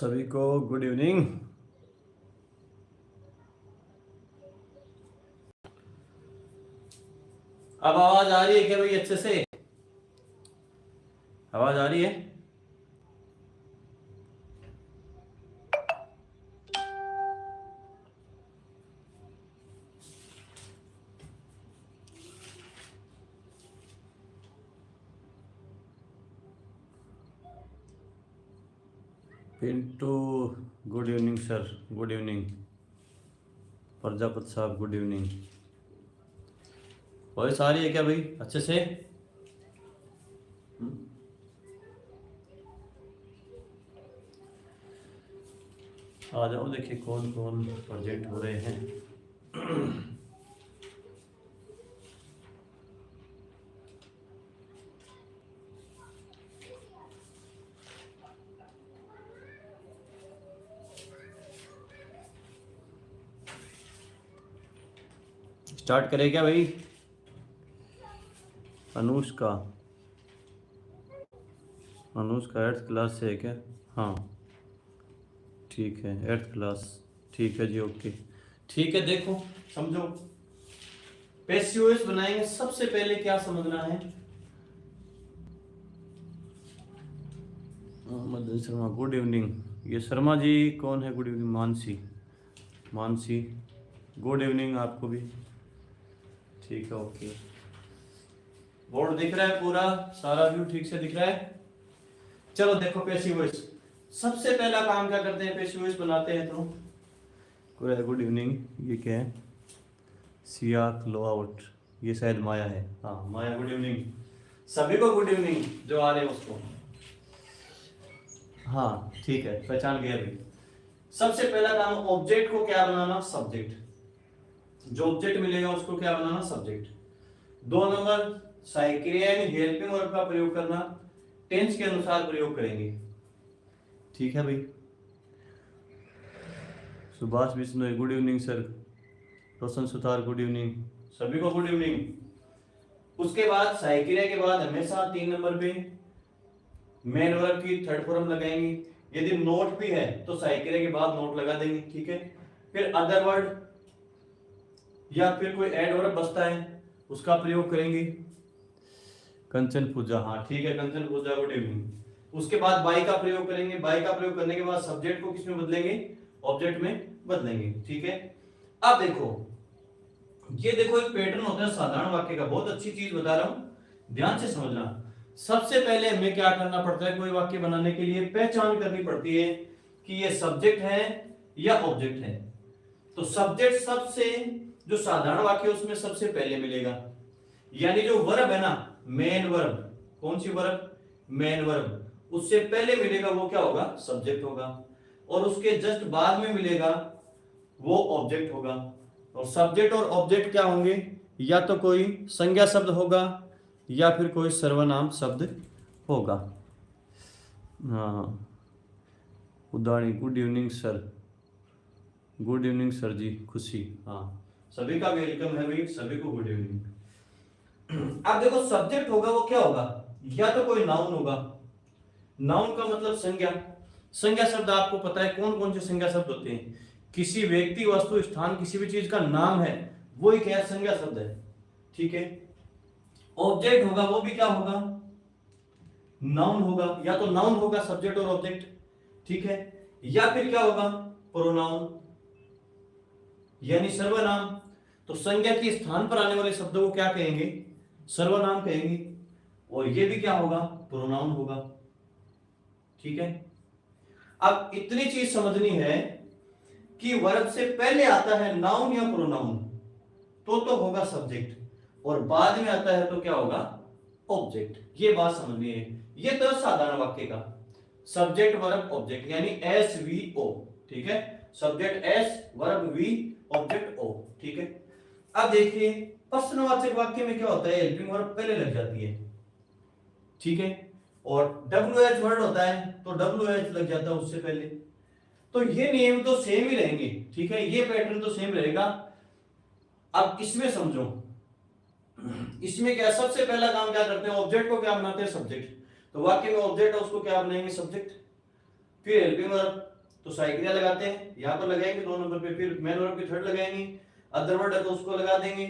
सभी को good evening. अब आवाज आ रही है क्या भाई? अच्छे से आवाज आ रही है? Pintu good evening sir, good evening. Prajapati साहब गुड इवनिंग। वॉइस आ रही है क्या भाई अच्छे से? आ जाओ, देखिए कौन कौन प्रोजेक्ट हो रहे हैं। स्टार्ट करें क्या भाई? अनुष्का 8th क्लास से है क्या? हाँ ठीक है, 8th क्लास। ठीक है जी, ओके ठीक है। देखो समझो, पैसिव वॉइस बनाएंगे सबसे पहले क्या समझना है। Madan Sharma good evening. ये शर्मा जी कौन है? Good evening. Mansi good evening आपको भी। ठीक है, ओके। बोर्ड दिख रहा है पूरा? सारा व्यू ठीक से दिख रहा है? चलो देखो, पैसिव वॉइस सबसे पहला काम क्या करते हैं? पैसिव वॉइस बनाते हैं तो गुड इवनिंग। ये क्या है? सिया क्लो आउट, ये शायद माया है। हाँ माया गुड इवनिंग। सभी को गुड इवनिंग जो आ रहे हैं उसको। हाँ ठीक है, पहचान गया भाई। सबसे पहला काम, ऑब्जेक्ट को क्या बनाना? सब्जेक्ट। जो ऑब्जेक्ट मिलेगा उसको क्या बनाना? सब्जेक्ट। 2 नंबर, साइक्रिया यानी हेल्पिंग वर्ब का प्रयोग करना, टेंस के अनुसार प्रयोग करेंगे। ठीक है भाई। Subhash Bishnoi good evening sir. Roshan Sutar good evening. सभी को गुड इवनिंग। उसके बाद साइक्रिया के बाद हमेशा 3 नंबर पे मेन वर्ब की थर्ड फॉर्म लगाएंगे। यदि नोट भी है तो साइक्रिया के बाद नोट लगा देंगे। ठीक है। फिर अदर वर्ड या फिर कोई ऐड वर्ब बचता है उसका प्रयोग करेंगे। कंचन पूजा, हाँ ठीक है, कंचन पूजा गुड इवनिंग। उसके बाद बाई का प्रयोग करेंगे। बाई का प्रयोग करने के बाद सब्जेक्ट को किसमें बदलेंगे? ऑब्जेक्ट में बदलेंगे। ठीक है। अब देखो, ये देखो एक पैटर्न होता है साधारण वाक्य का। बहुत अच्छी चीज बता रहा हूं, ध्यान से समझना। सबसे पहले हमें क्या करना पड़ता है? कोई वाक्य बनाने के लिए पहचान करनी पड़ती है कि ये सब्जेक्ट है या ऑब्जेक्ट है। तो सब्जेक्ट सबसे, जो साधारण वाक्य उसमें सबसे पहले मिलेगा। यानी जो वर्ब है ना, मेन वर्ब, कौन सी वर्ब? मेन वर्ब, उससे पहले मिलेगा वो क्या होगा? सब्जेक्ट होगा। और उसके जस्ट बाद में मिलेगा वो ऑब्जेक्ट होगा। और सब्जेक्ट और ऑब्जेक्ट क्या होंगे? या तो कोई संज्ञा शब्द होगा या फिर कोई सर्वनाम शब्द होगा। हाँ, उदाहरण good evening sir. Good evening sir ji. Khushi, हाँ सभी का वेलकम है भाई, सभी को गुड इवनिंग। अब देखो, सब्जेक्ट होगा वो क्या होगा? या तो कोई नाउन होगा। नाउन का मतलब संज्ञा। संज्ञा शब्द आपको पता है कौन कौन से संज्ञा शब्द होते हैं? किसी व्यक्ति, वस्तु, स्थान, किसी भी चीज का नाम है वो एक है संज्ञा शब्द है। ठीक है। ऑब्जेक्ट होगा वो भी क्या होगा? नाउन होगा। या तो नाउन होगा सब्जेक्ट और ऑब्जेक्ट। ठीक है। या फिर क्या होगा? प्रोनाउन यानी सर्वनाम। तो संज्ञा के स्थान पर आने वाले शब्दों को क्या कहेंगे? सर्वनाम कहेंगे। और ये भी क्या होगा? प्रोनाउन होगा। ठीक है। अब इतनी चीज समझनी है कि वर्ब से पहले आता है नाउन या प्रोनाउन तो होगा सब्जेक्ट, और बाद में आता है तो क्या होगा? ऑब्जेक्ट। ये बात समझनी है। ये तो साधारण वाक्य का सब्जेक्ट वर्ब ऑब्जेक्ट यानी SVO। ठीक है। Subject S, verb V, object O। ठीक है। अब देखिए, प्रश्नवाचक वाक्य में क्या होता है? हेल्पिंग वर्ब पहले लग जाती है। ठीक है। और WH वर्ड होता है तो WH लग जाता है उससे पहले। तो ये नियम तो सेम ही रहेंगे। ठीक है, ये पैटर्न तो सेम रहेगा। अब इसमें समझो, इसमें क्या सबसे पहला काम क्या करते हैं? ऑब्जेक्ट को क्या बनाते हैं? सब्जेक्ट। तो वाक्य में ऑब्जेक्ट है उसको क्या बनाएंगे? सब्जेक्ट। फिर हेल्पिंग वर्ब, तो साइक्रिया लगाते हैं, यहाँ पर लगाएंगे 2 नंबर पे, फिर मेन वर्ब की थर्ड लगाएंगे, अदर वर्ड है तो उसको लगा देंगे,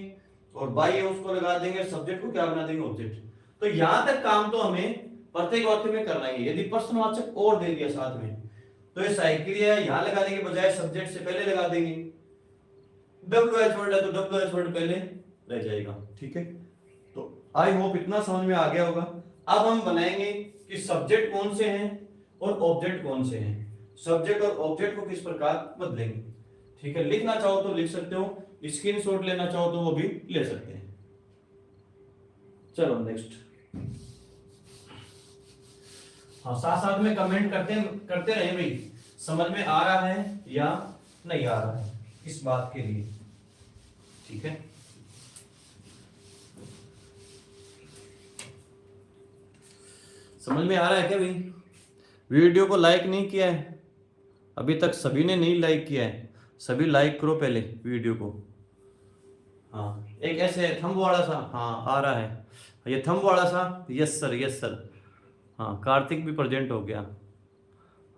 और बाई है उसको लगा देंगे, सब्जेक्ट को क्या बना देंगे, ऑब्जेक्ट। तो यहां तक काम तो हमें प्रत्येक वाक्य में करना ही है। यदि प्रश्नवाचक और दे दिया साथ में, तो ये साइक्रिया यहां लगाने के बजाय सब्जेक्ट से पहले लगा देंगे। WH वर्ड है तो WH वर्ड पहले रह जाएगा, ठीक है। तो आई होप इतना समझ में आ गया होगा। अब हम बनाएंगे कि सब्जेक्ट कौन से हैं और ऑब्जेक्ट कौन से हैं, सब्जेक्ट और ऑब्जेक्ट को किस प्रकार बदलेंगे, ठीक है। लिखना चाहो तो लिख सकते हो, स्क्रीनशॉट लेना चाहो तो वो भी ले सकते हैं। चलो नेक्स्ट। हाँ, साथ साथ में कमेंट करते रहे भाई, समझ में आ रहा है या नहीं आ रहा है इस बात के लिए, ठीक है। समझ में आ रहा है क्या भाई? वीडियो को लाइक नहीं किया है अभी तक, सभी ने नहीं लाइक किया है, सभी लाइक करो पहले वीडियो को। हाँ, एक ऐसे थंब वाला सा, हाँ आ रहा है ये थंब वाला सा, यस सर यस सर। हाँ, कार्तिक भी प्रेजेंट हो गया,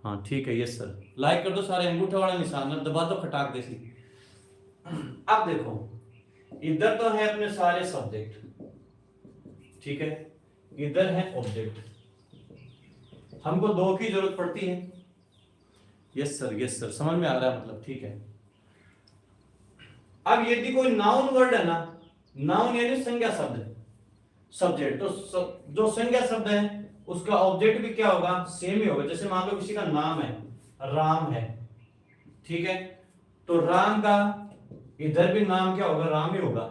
हाँ ठीक है यस सर। लाइक कर दो सारे, अंगूठा वाला निशान दबा दो खटाक जैसी। अब देखो, इधर तो है अपने सारे सब्जेक्ट, ठीक है, इधर है ऑब्जेक्ट, हमको 2 की जरूरत पड़ती है। यस सर समझ में आ रहा है, मतलब ठीक है। अब यदि कोई नाउन वर्ड है ना, नाउन यानी संज्ञा शब्द, सब्जेक्ट, तो जो संज्ञा शब्द है उसका ऑब्जेक्ट भी क्या होगा, सेम ही होगा। जैसे मान लो किसी का नाम है राम है, ठीक है, तो राम का इधर भी नाम क्या होगा, राम ही होगा।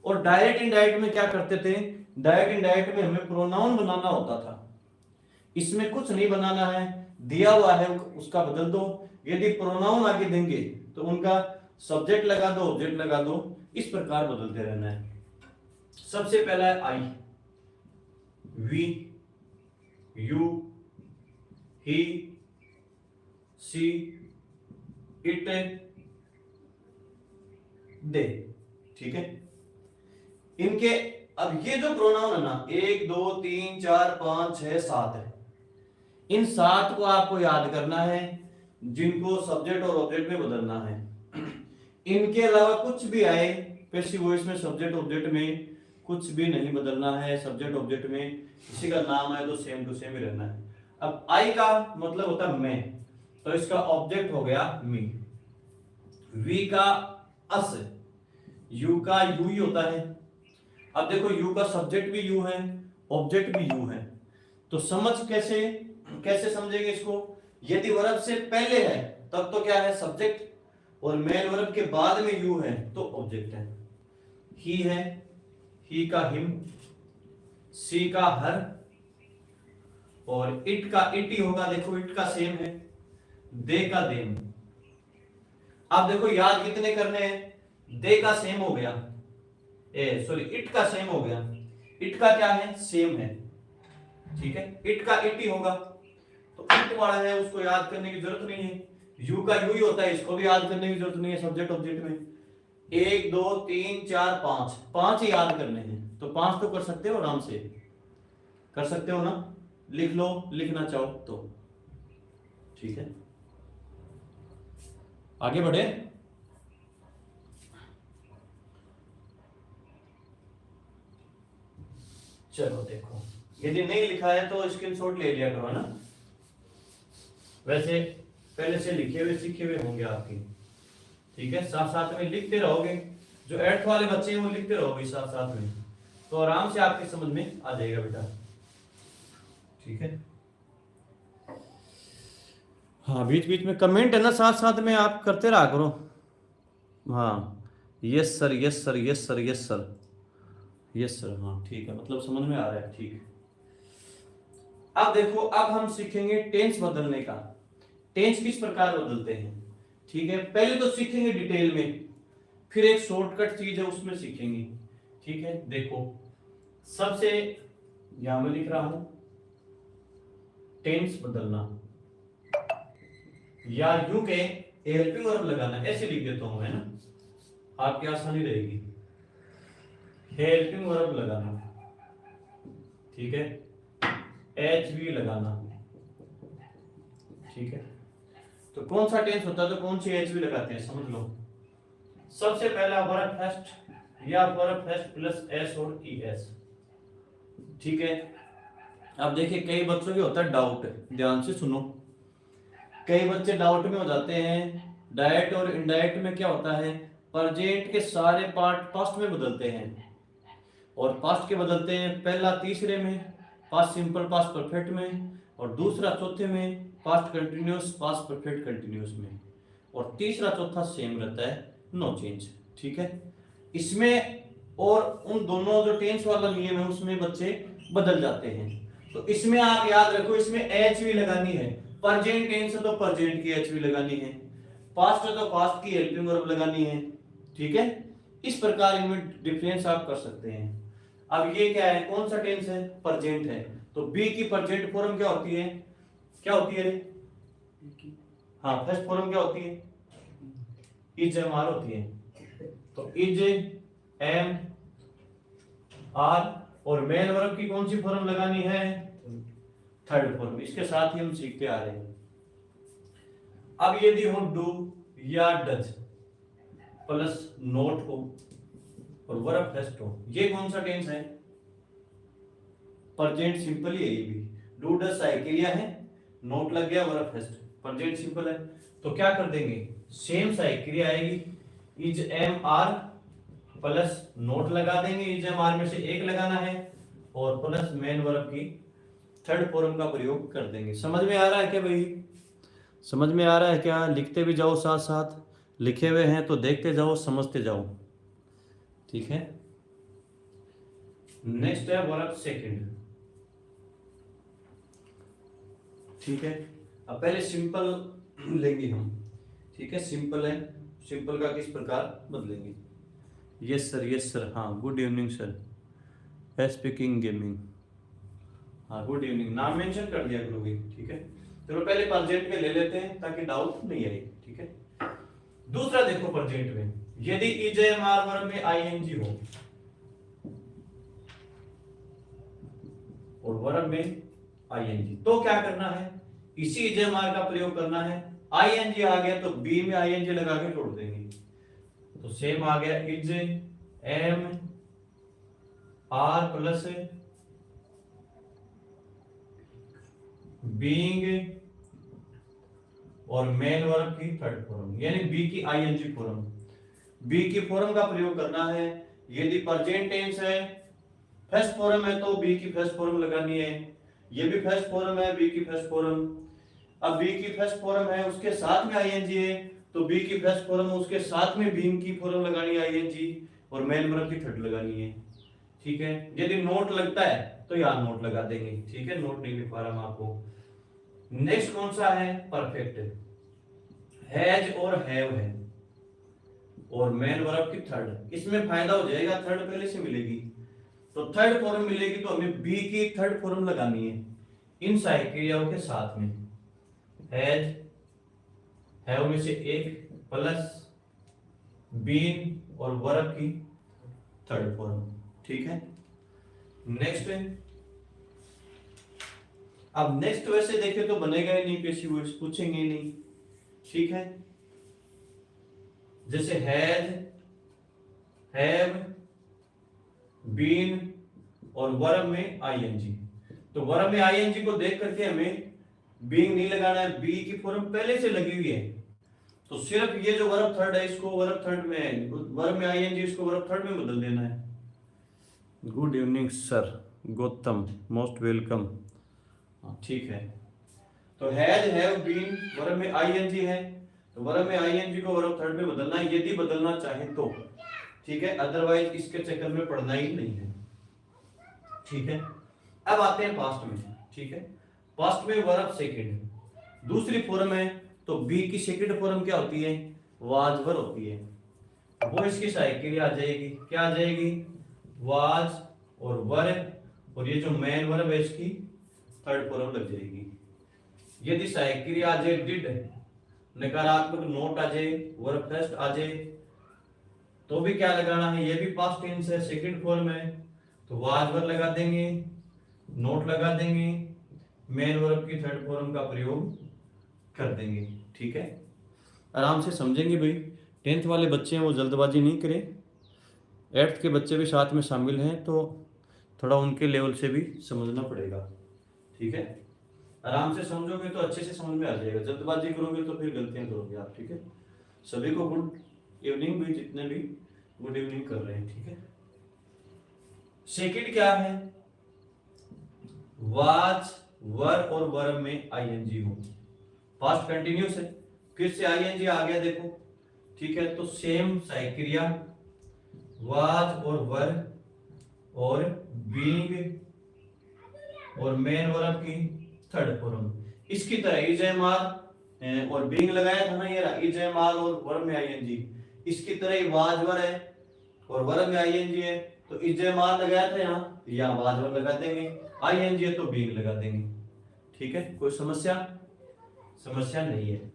और डायरेक्ट इनडायरेक्ट में क्या करते थे, डायरेक्ट इनडायरेक्ट में हमें प्रोनाउन बनाना होता था। इसमें कुछ नहीं बनाना है, दिया हुआ है उसका बदल दो। यदि प्रोनाउन आगे देंगे तो उनका सब्जेक्ट लगा दो, ऑब्जेक्ट लगा दो, इस प्रकार बदलते रहना है। सबसे पहला है I, we, you, he, she, it, they, ठीक है। इनके अब ये जो प्रोनाउन है ना, 1 2 3 4 5 6 7 है, इन 7 को आपको याद करना है, जिनको सब्जेक्ट और ऑब्जेक्ट में बदलना है। इनके अलावा कुछ भी आए पैसिव वॉइस में, सब्जेक्ट ऑब्जेक्ट में कुछ भी नहीं बदलना है। सब्जेक्ट ऑब्जेक्ट में किसी का नाम है तो सेम टू सेम ही रहना है। अब आई का मतलब होता है मैं, तो इसका ऑब्जेक्ट हो गया मी। वी का अस, यू का यू ही होता है। अब देखो यू का सब्जेक्ट भी यू है, ऑब्जेक्ट भी यू है, तो समझ कैसे समझेंगे इसको। यदि वर्ब से पहले है तब तो क्या है, सब्जेक्ट, और मेन वर्ब के बाद में यू है तो ऑब्जेक्ट है। ही है, ही का हिम, सी का हर, और इट का इट ही होगा, देखो इट का सेम है, दे का देम। अब देखो याद कितने करने हैं, दे का सेम हो गया, सॉरी इट का सेम हो गया, इट का क्या है, सेम है, ठीक है, इट का इट ही होगा, तो इट वाला है उसको याद करने की जरूरत नहीं है। यू का यू ही होता है, इसको भी याद करने की जरूरत नहीं है सब्जेक्ट ऑब्जेक्ट में। 1 2 3 4 5, 5 ही याद करने हैं, तो 5 तो कर सकते हो, आराम से कर सकते हो ना, लिख लो लिखना चाहो तो, ठीक है। आगे बढ़े। चलो देखो, यदि नहीं लिखा है तो स्क्रीनशॉट ले लिया करो ना, वैसे पहले से लिखे हुए सीखे हुए होंगे आपके, ठीक है। साथ साथ में लिखते रहोगे, जो 8th वाले बच्चे हैं वो लिखते रहोगे साथ साथ में, तो आराम से आपके समझ में आ जाएगा बेटा, ठीक है। हाँ, बीच बीच में कमेंट है ना, साथ साथ में आप करते रहा करो। हाँ, yes sir yes sir yes sir yes sir yes sir, हाँ ठीक है, मतलब समझ में आ रहा है, ठीक है। अब देखो, अब हम सीखेंगे टेंस बदलने का, टेंस किस प्रकार बदलते हैं, ठीक है। पहले तो सीखेंगे डिटेल में, फिर एक शॉर्टकट चीज है उसमें सीखेंगे, ठीक है। देखो, सबसे यहां में लिख रहा हूं टेंस बदलना, या यू के हेल्पिंग वर्ब लगाना, ऐसे लिख देता हूं, है ना, आपकी आसानी रहेगी। हेल्पिंग वर्ब लगाना, ठीक है, एच वी लगाना, ठीक है। तो कौन सा टेंस होता है तो कौन सी एच भी लगाते हैं, समझ लो। सबसे पहला वर्ब फर्स्ट या वर्ब फर्स्ट प्लस एस और ई एस, ठीक है। अब देखिए कई बच्चों के होता है डाउट, ध्यान से सुनो। कई बच्चे डाउट में हो जाते हैं, डायरेक्ट और इनडायरेक्ट में क्या होता है, प्रेजेंट के सारे पार्ट पास्ट में बदलते हैं, और पास्ट के बदलते हैं पहला तीसरे में पास्ट सिंपल पास्ट परफेक्ट में, और दूसरा चौथे में past continuous past perfect continuous में, और तीसरा चौथा सेम रहता है, नो चेंज, ठीक है। इसमें और उन दोनों जो टेंस वाला नियम है उसमें बच्चे बदल जाते हैं। तो इसमें आप याद रखो, इसमें एच भी लगानी है, प्रेजेंट टेंस है तो प्रेजेंट की एच भी लगानी है, पास्ट है तो पास्ट की हेल्पिंग वर्ब लगानी है, ठीक है। इस प्रकार इनमें डिफरेंस आप कर सकते हैं। अब ये क्या है, कौन सा टेंस है, प्रेजेंट है, तो बी की प्रेजेंट फॉर्म क्या होती है, क्या होती है, हाँ फर्स्ट फॉर्म क्या होती है, इज एम आर होती है, तो इज एम आर, और मेन वर्ब की कौन सी फॉर्म लगानी है, थर्ड फॉर्म। इसके साथ ही हम सीखते आ रहे हैं। अब यदि हो डू या डज प्लस नोट हो और वर्ब फर्स्ट हो, ये कौन सा टेंस है, प्रेजेंट सिंपल ही है, ये भी डू डज साइकिलिया है, नोट लग गया वर्ब फर्स्ट, प्रेजेंट सिंपल है, तो क्या कर देंगे, सेम साइकिलिया आएगी, is am are plus not लगा देंगे, इज एम आर में से एक लगाना है, और प्लस मेन वर्ब की थर्ड फॉर्म का प्रयोग कर देंगे। समझ में आ रहा है क्या भाई, समझ में आ रहा है क्या, लिखते भी जाओ साथ साथ, लिखे हुए हैं तो देखते जाओ समझते जाओ, ठीक है। नेक्स्ट है वर्ब सेकंड, ठीक है। अब पहले सिंपल लेंगे हम, ठीक है, सिंपल है, सिंपल का किस प्रकार बदलेंगे, यस सर, हाँ good evening sir, speaking gaming, हाँ गुड इवनिंग, नाम मेंशन कर दिया करोगे, ठीक है। चलो पहले प्रेजेंट में ले लेते हैं ताकि डाउट नहीं आए, ठीक है। दूसरा देखो प्रेजेंट में, यदि इज एम आर वर्ब में आईएनजी हो और वर्ब में आईएनजी, तो क्या करना है, इसी इज एम आर का प्रयोग करना है, आईएनजी आ गया तो बी में आईएनजी लगा के जोड़ देंगे, तो सेम आ गया, is am are plus being और मेन वर्ब की थर्ड फॉर्म, यानी बी की आईएनजी फॉर्म, बी की फॉर्म का प्रयोग करना है। यदि प्रेजेंट टेंस है, फर्स्ट फॉर्म है तो बी की फर्स्ट फॉर्म लगानी है, ये भी फर्स्ट फॉर्म है, बी की फर्स्ट फॉर्म, अब बी की फर्स्ट फॉर्म है उसके साथ में आईएनजी है, तो बी की फर्स्ट फॉर्म उसके साथ में बीइंग की फॉर्म लगानी है आईएनजी, और मेन वर्ब की थर्ड लगानी है, ठीक है। यदि नोट लगता है तो यहां नोट लगा देंगे, ठीक है, नोट नहीं लिख पा रहा मैं आपको। नेक्स्ट कौन सा है, परफेक्ट, हैज और हैव है, और मेन वर्ब की थर्ड, इसमें फायदा हो जाएगा, थर्ड पहले से मिलेगी, तो थर्ड फॉर्म मिलेगी तो हमें बी की थर्ड फॉर्म लगानी है इन साइकिलियाओं के साथ में, हैज हैव में से एक प्लस बीन और वर्ब की थर्ड फॉर्म, ठीक है। नेक्स्ट है, अब नेक्स्ट वैसे देखें तो बनेगा ही नहीं, किसी वर्ड्स पूछेंगे ही नहीं, ठीक है। जैसे हैज, हैव, बीन और वर्ब में आईएनजी, तो वर्ब में आईएनजी को देख करके हमें बीइंग नहीं लगाना है, बी की फॉर्म पहले से लगी हुई है, तो सिर्फ ये जो वर्ब थर्ड है इसको वर्ब थर्ड में, वर्ब में आईएनजी इसको वर्ब थर्ड में बदल देना है। Good evening sir, Gautam most welcome, ठीक है। तो हैज, हैव, बीन वर्ब में आईएनजी है, तो वर्ब में आईएनजी को वर्ब थर्ड में बदलना है, यदि बदलना चाहे तो, ठीक है, अदरवाइज इसके चक्कर में पढ़ना ही नहीं है, ठीक है। अब आते हैं पास्ट में, ठीक है। पास्ट में वर्ब सेकंड दूसरी फॉर्म है, तो बी की सेकंड फॉर्म क्या होती है, वाज वर होती है, वो इसकी साइकिल आ जाएगी, क्या आ जाएगी, वाज और वर, और ये जो मेन वर्ब है इसकी थर्ड फॉर्म लग जाएगी। यदि साइकिल आ जाए डिड, नकारात्मक नोट आ जाए, वर्ब फर्स्ट आ जाए, तो भी क्या लगाना है, ये भी पास्ट टेंस है, सेकंड फॉर्म है, तो वाज वर लगा देंगे, नोट लगा देंगे, मेन वर्ब की थर्ड फॉर्म का प्रयोग कर देंगे। ठीक है, आराम से समझेंगे भाई। 10th वाले बच्चे हैं वो जल्दबाजी नहीं करें, 8th के बच्चे भी साथ में शामिल हैं तो थोड़ा उनके लेवल से भी समझना पड़ेगा। ठीक है, आराम से समझोगे तो अच्छे से समझ में आ जाएगा, जल्दबाजी करोगे तो फिर गलतियां करोगे आप। ठीक है, सभी को गुड इवनिंग भी, जितने भी गुड इवनिंग कर रहे हैं। ठीक है, सेकंड क्या है, वाज वर और वर्ब में आईएनजी हो, पास्ट कंटिन्यूस है, फिर से आईएनजी आ गया देखो। ठीक है, तो सेम साइक्रिया, वाज और वर और बीइंग और मेन वर्ब की थर्ड फॉर्म, इसकी तरह इजेमार और बीइंग लगाया था ना, ये इजेमार और वर्ब में आईएनजी, इसकी तरह ही वाज वर है और वर्ब में आईएनजी है, तो इजेमार लगाया था यहाँ, या वाज वर लगा देंगे, आईएनजी है तो बीइंग लगा देंगे। ठीक है, कोई समस्या नहीं है।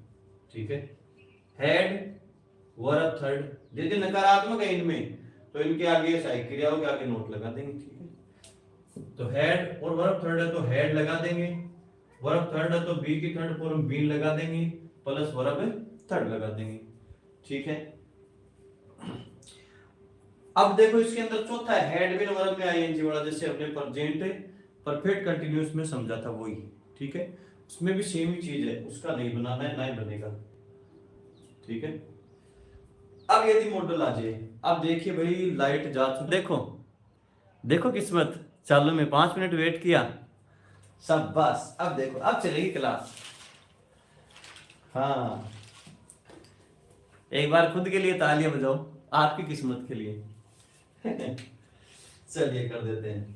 ठीक है, हेड वर्ब थर्ड, यदि नकारात्मक है इनमें तो इनके आगे साइक्रियाओं के आगे नोट लगा देंगे। ठीक है, तो हेड और वर्ब थर्ड है तो हेड लगा देंगे, वर्ब थर्ड है तो बी की थर्ड फॉर्म बीन लगा देंगे, प्लस वर्ब थर्ड लगा देंगे। ठीक है, अब देखो इसके अंदर चौथा है हेड बिन वर्ब में आईएनजी वाला, जैसे अपने प्रेजेंट परफेक्ट कंटीन्यूअस में समझा था वही। ठीक है, उसमें भी सेम ही चीज है, उसका नहीं बनाना है, ना ही बनेगा। ठीक है, अब यदि मॉडल आ जाए, अब देखिए भाई लाइट जा चुकी, देखो देखो किस्मत, चालू में 5 मिनट वेट किया, सब बस, अब देखो अब चलेगी क्लास। हाँ, एक बार खुद के लिए तालियां बजाओ, आपकी किस्मत के लिए। चलिए कर देते हैं।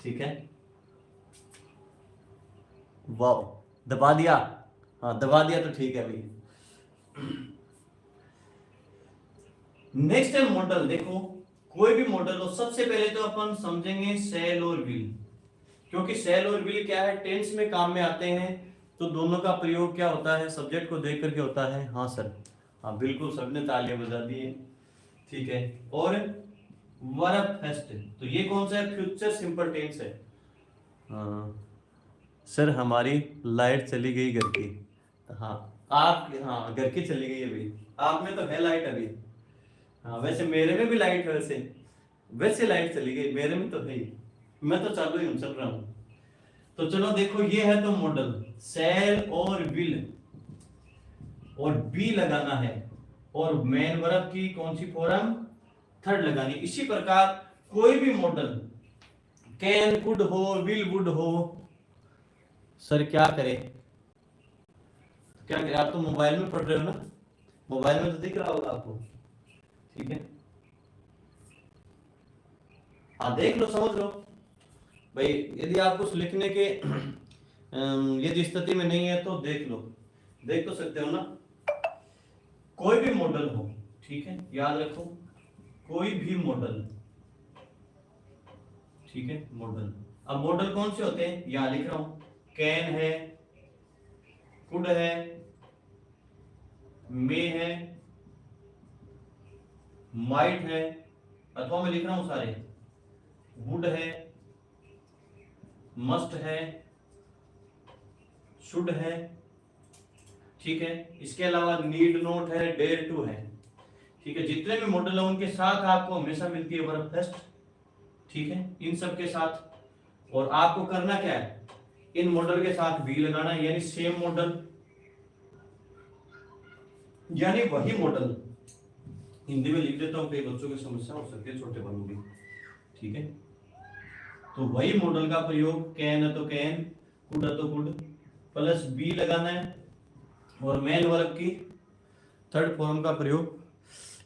ठीक है, वाह, दबा दिया, हाँ दबा दिया तो ठीक है भाई। नेक्स्ट है मॉडल, देखो कोई भी मॉडल हो, सबसे पहले तो अपन समझेंगे सेल और विल, क्योंकि सेल और विल क्या है, टेंस में काम में आते हैं, तो दोनों का प्रयोग क्या होता है, सब्जेक्ट को देख करके होता है। हाँ सर, हाँ बिल्कुल, सबने तालियां बजा दी है। ठीक है, और वर्ब फर्स्ट, तो ये कौन सा है, फ्यूचर सिंपल टेंस है। हाँ सर, हमारी लाइट चली गई घर की, हाँ आप, हाँ घर की चली गई अभी, आप में तो है लाइट अभी। हाँ वैसे मेरे में भी लाइट है, वैसे लाइट चली गई, मेरे में तो है ही, मैं तो चालू ही हूँ, चल रहा हूँ। तो चलो देखो, ये है तो मॉडल, सेल और विल और बी लगाना है, और मेन वर्ब की कौन सी फॉर्म, थर्ड लगानी। इसी प्रकार कोई भी मॉडल, कैन कुड हो, विल वुड हो, सर क्या करें, क्या करें, आप तो मोबाइल में पढ़ रहे हो ना, मोबाइल में तो दिख रहा होगा आपको। ठीक है, हाँ देख लो, समझ लो भाई, यदि आप कुछ लिखने के यदि स्थिति में नहीं है तो देख लो, देख तो सकते हो ना। कोई भी मॉडल हो, ठीक है, याद रखो, कोई भी मॉडल, ठीक है, मॉडल। अब मॉडल कौन से होते हैं, यहां लिख रहा हूं, कैन है, कुड है, मे है, माइट है, अथवा मैं लिख रहा हूं सारे, वुड है, मस्ट है, शुड है। ठीक है, इसके अलावा नीड नॉट है, डेयर टू है। ठीक है, जितने भी मॉडल है उनके साथ आपको हमेशा मिलती है वर्ब फर्स्ट। ठीक है, इन सब के साथ, और आपको करना क्या है, इन मॉडल के साथ भी लगाना है, यानी सेम मॉडल, यानी वही मॉडल। हिंदी में लिख देता हूं, कई बच्चों की समस्या हो सकती है, छोटे वालों की। ठीक है, तो वही मॉडल का प्रयोग, कैन है तो कैन, कुड है तो कुड, प्लस बी लगाना है, और मेन वर्ब की थर्ड फॉर्म का प्रयोग।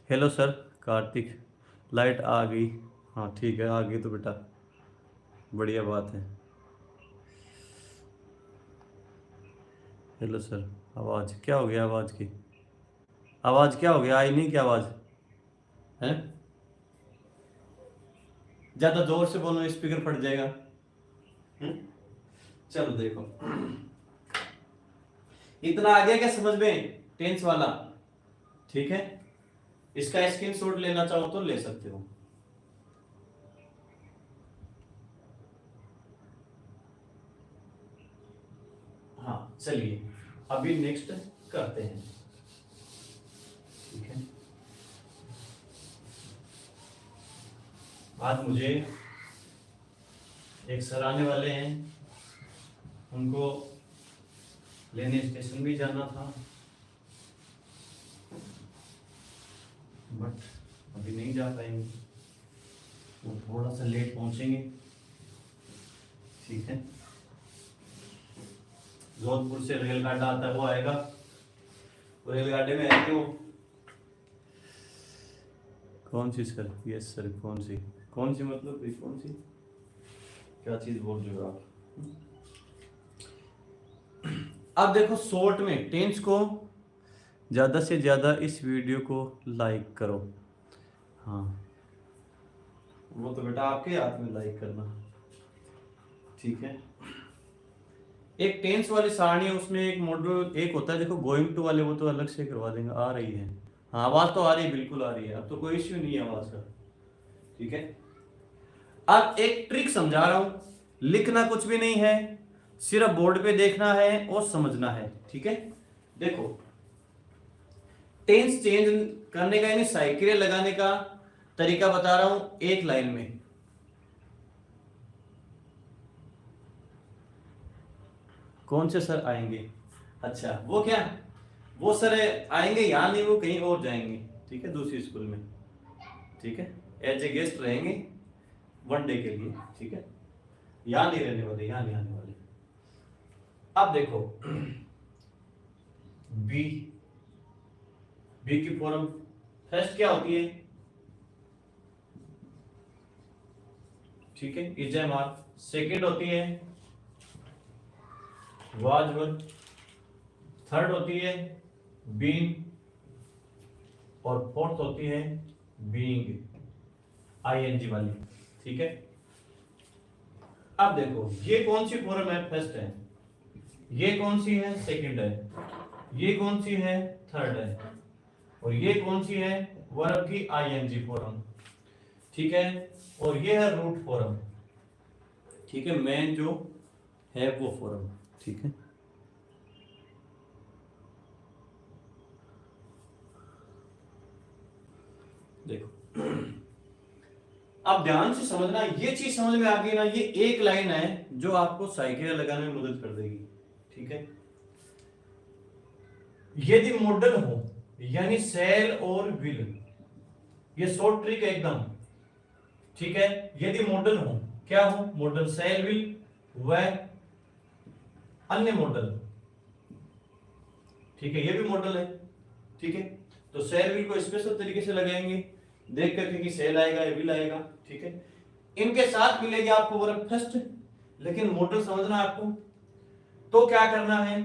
हेलो सर कार्तिक, लाइट आ गई, हाँ ठीक है आ गई तो बेटा बढ़िया बात है। हेलो सर, आवाज़ क्या हो गया, आवाज़ की आवाज़ क्या हो गया, आई नहीं क्या आवाज़ है, ज़्यादा जोर से बोलो स्पीकर फट जाएगा। चलो देखो, इतना आ गया क्या समझ में, टेंस वाला। ठीक है, इसका स्क्रीनशॉट लेना चाहो तो ले सकते हो। हाँ चलिए अभी नेक्स्ट करते हैं, ठीक है। आज मुझे एक सर आने वाले हैं, उनको लेने स्टेशन भी जाना था, बट अभी नहीं जा पाएंगे, वो थोड़ा सा लेट पहुंचेंगे, ठीक है। जोधपुर से रेलगाड़ा आता है, वो आएगा, वो रेलगाड़ी में आएंगे वो। कौन सी सर? यस सर, कौन सी मतलब कौन सी, क्या चीज बोल रहे हो आप? अब देखो शॉर्ट में टेंस को ज्यादा से ज्यादा इस वीडियो को लाइक करो। हाँ वो तो बेटा आपके हाथ में लाइक करना, ठीक है। एक टेंस वाली सारणी है, उसमें एक मॉड्यूल एक होता है, देखो गोइंग टू वाले वो तो अलग से करवा देंगे। आ रही है, हाँ आवाज तो आ रही है, बिल्कुल आ रही है, अब तो कोई इश्यू नहीं है आवाज का, ठीक है। अब एक ट्रिक समझा रहा हूं, लिखना कुछ भी नहीं है, सिर्फ बोर्ड पे देखना है और समझना है, ठीक है। देखो टेंस चेंज करने का यानी साइकिल लगाने का तरीका बता रहा हूं एक लाइन में। कौन से सर आएंगे? अच्छा वो क्या, वो सर आएंगे यहाँ नहीं, वो कहीं और जाएंगे, ठीक है, दूसरी स्कूल में, ठीक है, एज ए गेस्ट रहेंगे 1 डे के लिए, ठीक है, यहाँ नहीं रहने वाले, यहाँ नहीं आने वाले। अब देखो बी की फॉर्म फर्स्ट क्या होती है, ठीक है, इज एम आर। सेकेंड होती है वाज वर। थर्ड होती है बीन, और फोर्थ होती है बीइंग, आईएनजी वाली, ठीक है। अब देखो ये कौन सी फॉर्म है? फर्स्ट है। ये कौन सी है? सेकंड है। ये कौन सी है? थर्ड है। और ये कौन सी है? वर्ब की आईएनजी फॉर्म, ठीक है। और ये है रूट फॉर्म, ठीक है, मेन जो है वो फॉर्म, ठीक है। देखो अब ध्यान से समझना, ये चीज समझ में आ गई ना, ये एक लाइन है जो आपको साइकिल लगाने में मदद कर देगी, ठीक है। यदि मॉडल हो यानी सेल और विल, ये शॉर्ट ट्रिक है एकदम, ठीक है। यदि मॉडल हो, क्या हो? मॉडल सेल विल व अन्य मॉडल, ठीक है, ये भी मॉडल है, ठीक है। तो सेल विल को स्पेशल तरीके से लगाएंगे, देख करके कि सेल आएगा या विल आएगा, ठीक है। इनके साथ मिलेगी आपको वर्ब फर्स्ट, लेकिन मॉडल समझना है आपको, तो क्या करना है?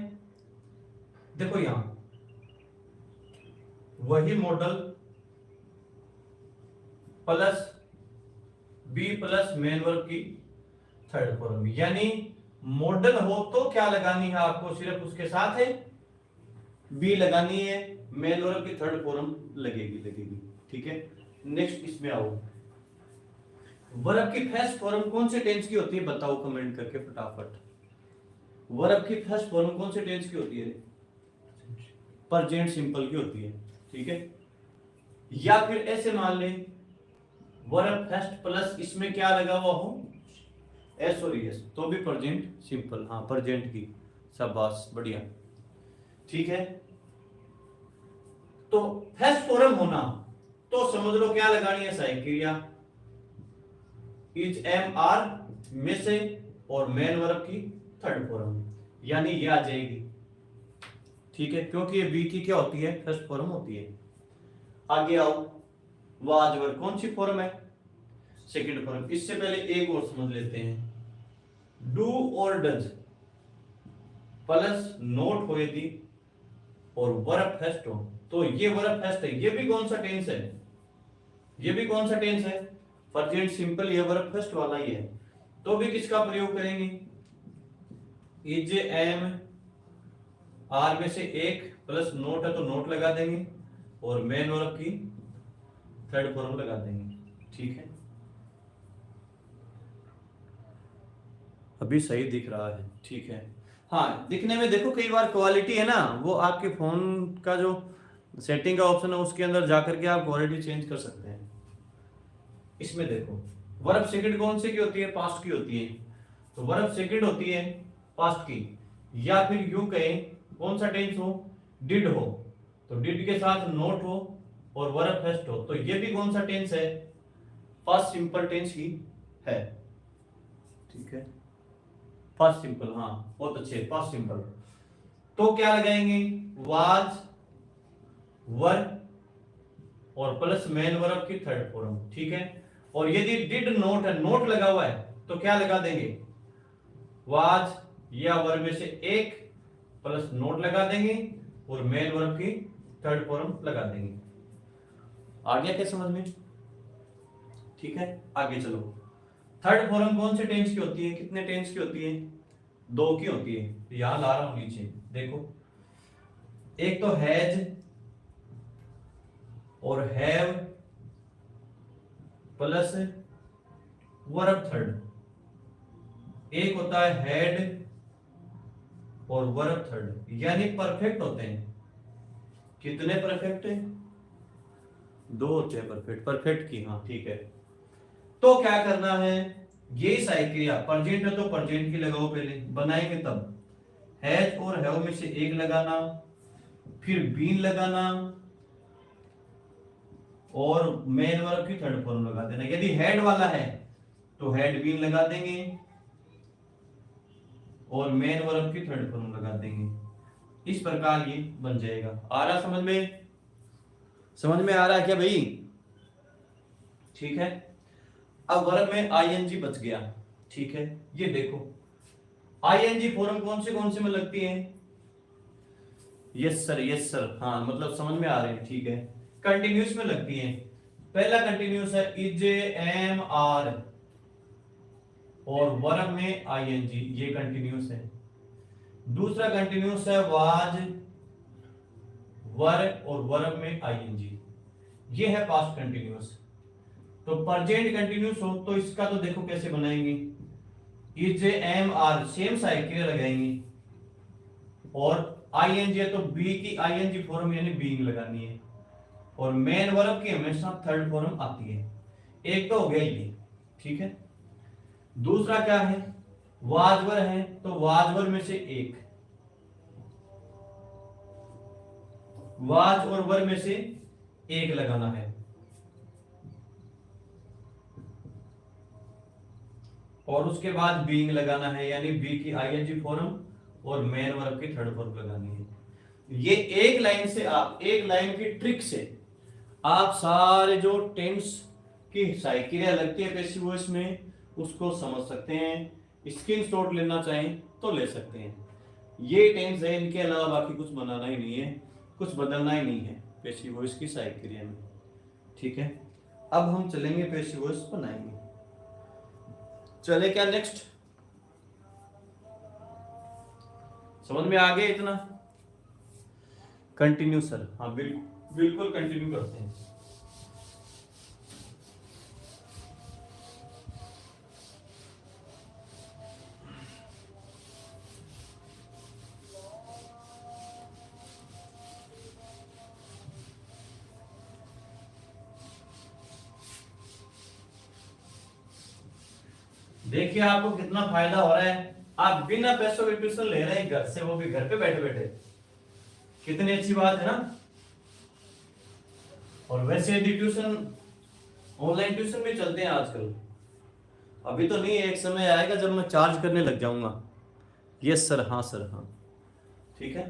देखो यहां वही model plus be plus main verb की थर्ड फॉर्म, यानी मॉडल हो तो क्या लगानी है आपको? सिर्फ उसके साथ है बी लगानी है, मेन वर्ब की थर्ड फॉर्म लगेगी, ठीक है। नेक्स्ट इसमें आओ, वर्ब की फर्स्ट फॉर्म कौन से टेंस की होती है? बताओ कमेंट करके फटाफट। वर्ब की फर्स्ट फॉर्म कौन से टेंस की होती है? प्रेजेंट सिंपल की होती है, ठीक है। या फिर ऐसे मान लें वर्ब फर्स्ट प्लस इसमें क्या लगा हुआ हो? एस और एस, तो भी प्रेजेंट सिंपल, हाँ प्रेजेंट की, शाबाश बढ़िया, ठीक है। तो फर्स्ट फॉर्म होना तो समझ लो क्या लगानी है? सहायक क्रिया इज एम आर में से और मेन वर्ब की थर्ड फॉर्म, यानी ये आ जाएगी, ठीक है, क्योंकि ये बी की क्या होती है? फर्स्ट फॉर्म होती है। आगे आओ, वाज वर कौन सी फॉर्म है? Second form. इससे पहले एक और समझ लेते हैं, डू और डज प्लस नोट हो यदि और वर्ब फर्स्ट हो, तो ये वर्ब फर्स्ट है, ये भी कौन सा टेंस है? ये भी कौन सा टेंस है? प्रेजेंट सिंपल, ये वर्ब फर्स्ट वाला ही है, तो भी किसका प्रयोग करेंगे? इज एम आर में से एक प्लस नोट है तो नोट लगा देंगे और मेन वर्ब की थर्ड फॉर्म लगा देंगे, ठीक है। अभी सही दिख रहा है, ठीक है। हाँ, दिखने में देखो कई बार क्वालिटी है ना, वो आपके फोन का जो सेटिंग का ऑप्शन है उसके अंदर जाकर के आप क्वालिटी चेंज कर सकते हैं। इसमें देखो वर्ब सेकंड कौन से की होती है, पास्ट की होती है, तो वर्ब सेकंड होती है पास्ट की, या फिर यूं कहें कौन सा टेंस हो, डिड हो, तो डिड के साथ नोट हो और वर्ब फर्स्ट हो, तो ये भी कौन सा टेंस है, पास्ट सिंपल टेंस ही है। ठीक है, पास्ट सिंपल, हाँ बहुत अच्छे, पास्ट सिंपल। तो क्या लगाएंगे, वाज, वर और प्लस मेन वर्ब की थर्ड फॉर्म। ठीक है, और यदि डिड नोट है, नोट लगा हुआ है, तो क्या लगा देंगे, वाज या वर्ब में से एक प्लस नोट लगा देंगे और मेन वर्ब की थर्ड फॉर्म लगा देंगे। आ गया क्या समझ में? ठीक है, आगे चलो। थर्ड फॉर्म कौन से टेंस की होती है, कितने टेंस की होती है, दो की होती है, तो यहां ला रहा हूं नीचे देखो, एक तो हैज और हैव प्लस वर्ब थर्ड, एक होता है हैड और वर्ब थर्ड, यानी परफेक्ट होते हैं। कितने परफेक्ट है, दो होते हैं परफेक्ट, परफेक्ट की, हाँ ठीक है। तो क्या करना है, ये साइक्रिया प्रेजेंट है तो प्रेजेंट की लगाओ, पहले बनाएंगे तब, हैज और हैव में से एक लगाना, फिर बीन लगाना और मेन वर्ब की थर्ड फॉर्म लगा देना। यदि हेड वाला है तो हेड बीन लगा देंगे और मेन वर्ब की थर्ड फॉर्म लगा देंगे। इस प्रकार ये बन जाएगा। आ रहा समझ में? समझ में आ रहा है क्या भाई? ठीक है, अब वर्ब में आईएनजी बच गया। ठीक है, ये देखो आईएनजी फॉर्म कौन से में लगती है, यस सर, हाँ मतलब समझ में आ रहे हैं। ठीक है, कंटिन्यूस में लगती है। पहला कंटिन्यूस है इज, एम, आर और वर्ब में आईएनजी, ये कंटिन्यूस है। दूसरा कंटिन्यूस है वाज, वर और वर्ब में आईएनजी, ये है पास्ट कंटिन्यूस। तो प्रेजेंट कंटिन्यूस हो तो इसका तो देखो कैसे बनाएंगे, is, am, are same cycle लगाएंगे और आईएनजी है तो बी की आईएनजी फॉर्म यानी बीइंग लगानी है और मेन वर्ब की हमेशा थर्ड फॉर्म आती है। एक तो हो गया ये। ठीक है, दूसरा क्या है, वाजवर है तो वाजवर में से एक, वाज और वर में से एक लगाना है और उसके बाद बीइंग लगाना है, यानी बी की आईएनजी फॉर्म और मेन वर्ब की थर्ड फॉर्म लगानी है। ये एक लाइन से आप, एक लाइन की ट्रिक से आप सारे जो टेंस की साइकिलें लगती है पैसिव वॉइस में उसको समझ सकते हैं। स्क्रीनशॉट लेना चाहें तो ले सकते हैं। ये टेंस है, इनके अलावा बाकी कुछ बनाना ही नहीं है, कुछ बदलना ही नहीं है पैसिव वॉइस की साइकिल में। ठीक है, अब हम चलेंगे पैसिव वॉइस बनाएंगे। चले क्या नेक्स्ट? समझ में आ गया इतना? कंटिन्यू सर, हाँ बिल्कुल कंटिन्यू करते हैं। देखिए आपको कितना फायदा हो रहा है, आप बिना पैसों के ट्यूशन ले रहे हैं घर से, वो भी घर पे बैठे बैठे। कितनी अच्छी बात है ना। और वैसे यदि ट्यूशन, ऑनलाइन ट्यूशन भी चलते हैं आजकल, अभी तो नहीं, एक समय आएगा जब मैं चार्ज करने लग जाऊंगा। यस सर, हाँ सर, हाँ ठीक है।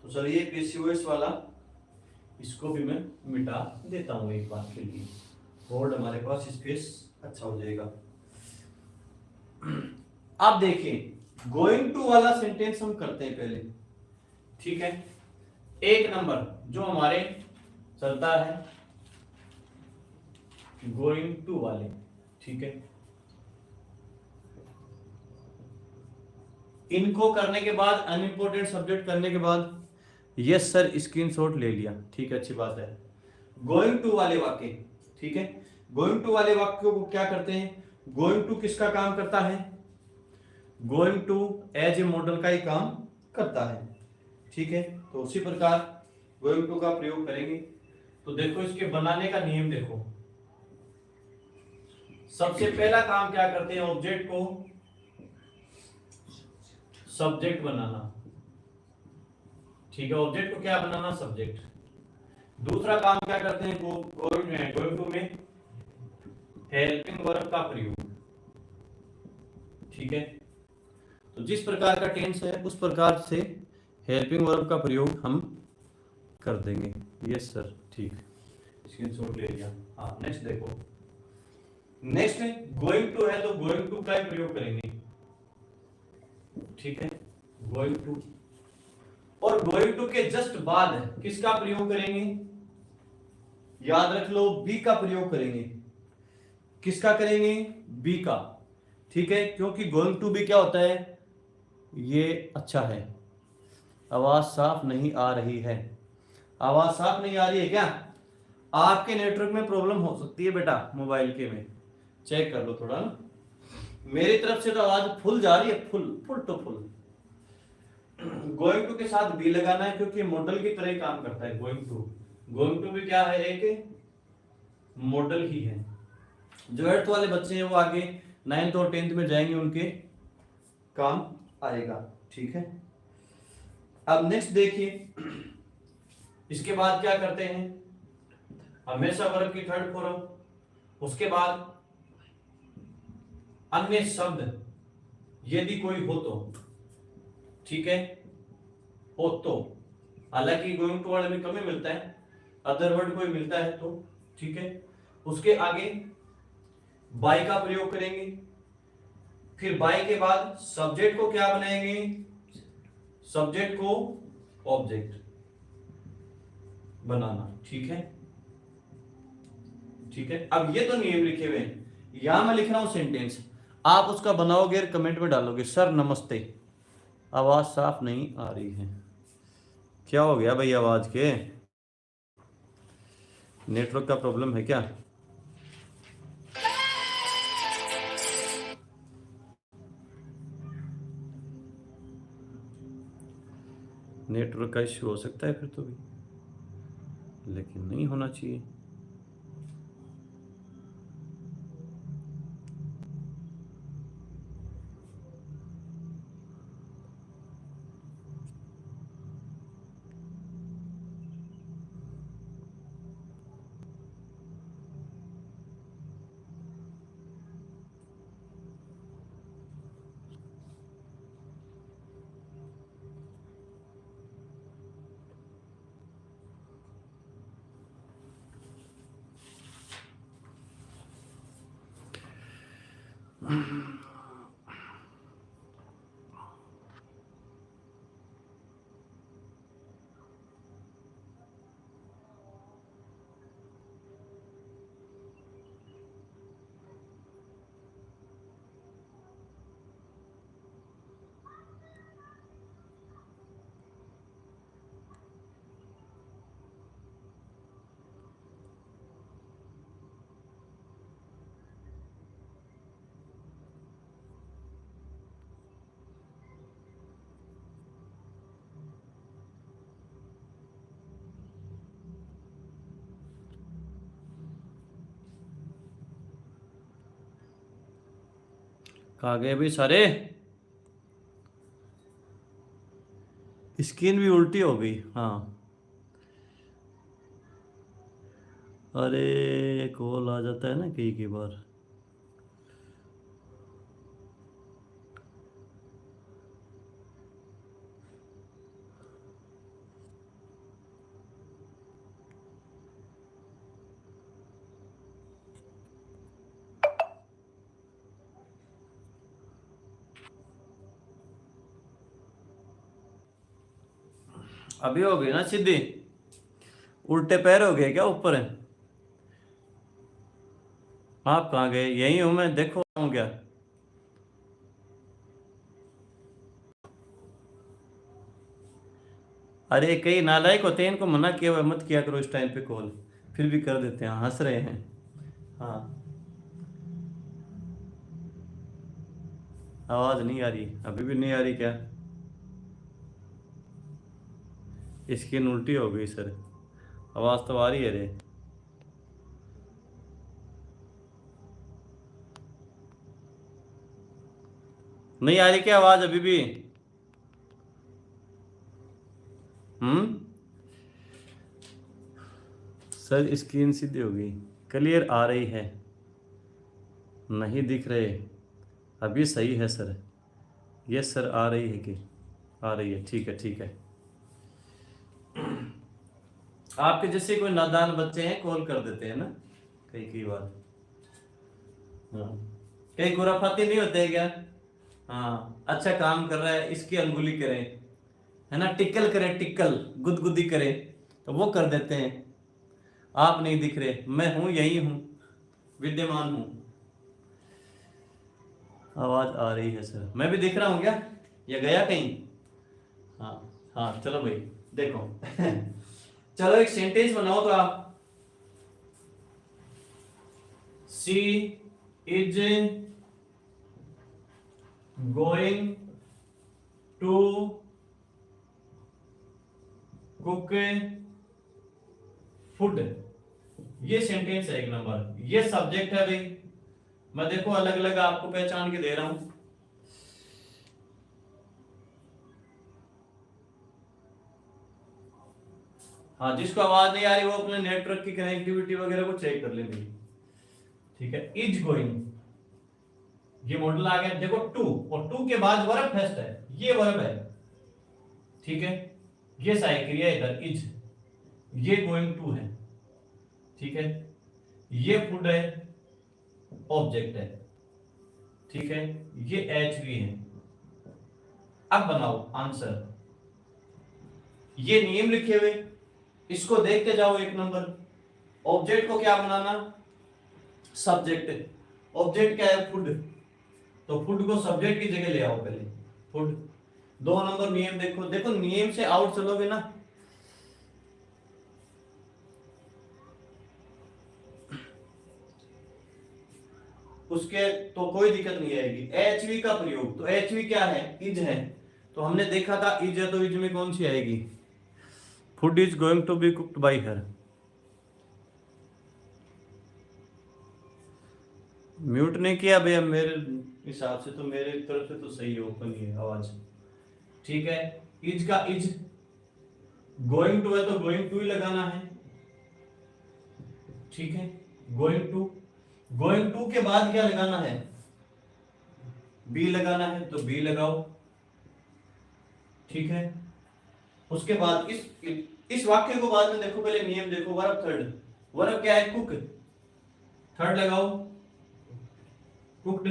तो चलिए पीसीओएस वाला इसको भी मैं मिटा देता हूँ एक बार के लिए, बोर्ड हमारे पास स्पेस अच्छा हो जाएगा। आप देखिए गोइंग टू वाला सेंटेंस हम करते हैं पहले। ठीक है, एक नंबर जो हमारे चलता है गोइंग टू वाले। ठीक है, इनको करने के बाद, अनइंपोर्टेंट सब्जेक्ट करने के बाद, यस सर स्क्रीनशॉट ले लिया, ठीक है अच्छी बात है। गोइंग टू वाले वाक्य, ठीक है, गोइंग टू वाले वाक्यों को क्या करते हैं, गोइंग टू किसका काम करता है, going to as a model का ही काम करता है। ठीक है, तो उसी प्रकार गोइंग टू का प्रयोग करेंगे। तो देखो इसके बनाने का नियम देखो। सबसे पहला काम क्या करते हैं, ऑब्जेक्ट को सब्जेक्ट बनाना। ठीक है, ऑब्जेक्ट को क्या बनाना, सब्जेक्ट। दूसरा काम क्या करते हैं, गोइंग टू में हेल्पिंग वर्ब का प्रयोग। ठीक है, तो जिस प्रकार का टेंस है उस प्रकार से हेल्पिंग वर्ब का प्रयोग हम कर देंगे। यस सर, ठीक, स्क्रीनशॉट ले लिया। हाँ, नेक्स्ट देखो। नेक्स्ट गोइंग टू है तो गोइंग टू का ही प्रयोग करेंगे। ठीक है, गोइंग टू, और गोइंग टू के जस्ट बाद किसका प्रयोग करेंगे, याद रख लो, बी का प्रयोग करेंगे। किसका करेंगे, बी का। ठीक है, क्योंकि गोइंग टू भी क्या होता है, ये अच्छा है। आवाज साफ नहीं आ रही है, आवाज साफ नहीं आ रही है क्या, आपके नेटवर्क में प्रॉब्लम हो सकती है बेटा, मोबाइल के में चेक कर लो थोड़ा ना। मेरी तरफ से तो आवाज फुल जा रही है, full full to full. Going to के साथ बी लगाना है क्योंकि मॉडल की तरह ही काम करता है गोइंग टू भी क्या है, एक मॉडल ही है। जो एट्थ वाले बच्चे हैं वो आगे 9th और 10th में जाएंगे, उनके काम आएगा। ठीक है, अब नेक्स्ट देखिए, इसके बाद क्या करते हैं, हमेशा वर्ब की थर्ड फॉर्म, उसके बाद अन्य शब्द यदि कोई हो तो। ठीक है, हो तो, हालांकि गोइंग टू वाले में कम ही मिलता है, अदर वर्ड कोई मिलता है तो। ठीक है, उसके आगे बाय का प्रयोग करेंगे। फिर बाय के बाद सब्जेक्ट को क्या बनाएंगे, सब्जेक्ट को ऑब्जेक्ट बनाना। ठीक है, ठीक है, अब ये तो नियम लिखे हुए हैं, यहां मैं लिख रहा हूं सेंटेंस, आप उसका बनाओगे और कमेंट में डालोगे, सर नमस्ते, आवाज साफ नहीं आ रही है। क्या हो गया भाई, आवाज के नेटवर्क का प्रॉब्लम है क्या, नेटवर्क का इश्यू हो सकता है फिर तो भी, लेकिन नहीं होना चाहिए। कहा गए भी सारे, स्किन भी उल्टी हो गई। हाँ, अरे कॉल आ जाता है ना कई बार। अभी हो गई ना सीधी, उल्टे पैर हो गए क्या ऊपर है, आप कहाँ गए, यही हूं मैं, देखो हूँ क्या, अरे कई नालायक होते हैं, इनको मना किया हुआ है, मत किया करो इस टाइम पे कॉल, फिर भी कर देते हैं, हंस रहे हैं। हाँ, आवाज नहीं आ रही, अभी भी नहीं आ रही क्या? स्क्रीन उल्टी हो गई सर, आवाज तो आ रही है रे। नहीं आ रही क्या आवाज अभी भी? हम्म। सर स्क्रीन सीधी हो गई, क्लियर आ रही है, नहीं दिख रहे, अभी सही है सर। यस सर आ रही है कि? आ रही है, ठीक है ठीक है। आपके जैसे कोई नादान बच्चे हैं कॉल कर देते हैं ना कई कई बार। हाँ, कई खुराफाती नहीं होते हैं क्या? हाँ, अच्छा काम कर रहा है इसकी अंगुली करें, है ना, टिक्कल करें, टिक्कल गुदगुदी करें, तो वो कर देते हैं। आप नहीं दिख रहे, मैं हूं, यही हूं, विद्यमान हूं। आवाज आ रही है सर, मैं भी दिख रहा हूं क्या, या गया कहीं? हाँ। हाँ चलो भाई, देखो चलो एक सेंटेंस बनाओ तो आप। She is going to cook food, ये सेंटेंस है एक नंबर। ये सब्जेक्ट है भाई, मैं देखो अलग अलग आपको पहचान के दे रहा हूं। हाँ, जिसको आवाज नहीं आ रही वो अपने नेटवर्क की कनेक्टिविटी वगैरह को चेक कर ले भाई। ठीक है, इज गोइंग, ये मॉडल आ गया। देखो टू, और टू के बाद वर्ब फर्स्ट है, ये वर्ब है। ठीक है, ये सहायक क्रिया इधर इज, ये गोइंग टू है। ठीक है, ये फूड है, ऑब्जेक्ट है। ठीक है, ये एच वी है। अब बनाओ आंसर, ये नियम लिखे हुए, इसको देखते जाओ एक नंबर। ऑब्जेक्ट को क्या बनाना, सब्जेक्ट। ऑब्जेक्ट क्या है, फूड, तो फूड को सब्जेक्ट की जगह ले आओ पहले, फूड। दो नंबर नियम देखो, देखो नियम से आउट चलोगे ना, उसके तो कोई दिक्कत नहीं आएगी। एच वी का प्रयोग, तो एच वी क्या है, इज है, तो हमने देखा था इज है, तो इज में कौन सी आएगी, food is going to be cooked by her. Mute नहीं किया भैया, मेरे हिसाब से तो मेरे तरफ से तो सही है, ओपन ही है आवाज। ठीक है, इज का इज, गोइंग टू है तो गोइंग टू ही लगाना है। ठीक है, गोइंग टू, गोइंग टू के बाद क्या लगाना है, बी लगाना है, तो बी लगाओ। ठीक है, उसके बाद इस वाक्य को बाद में देखो, पहले नियम देखो। वर्ब थर्ड, वर्ब क्या है, कुक, थर्ड लगाओ, कुक्ड।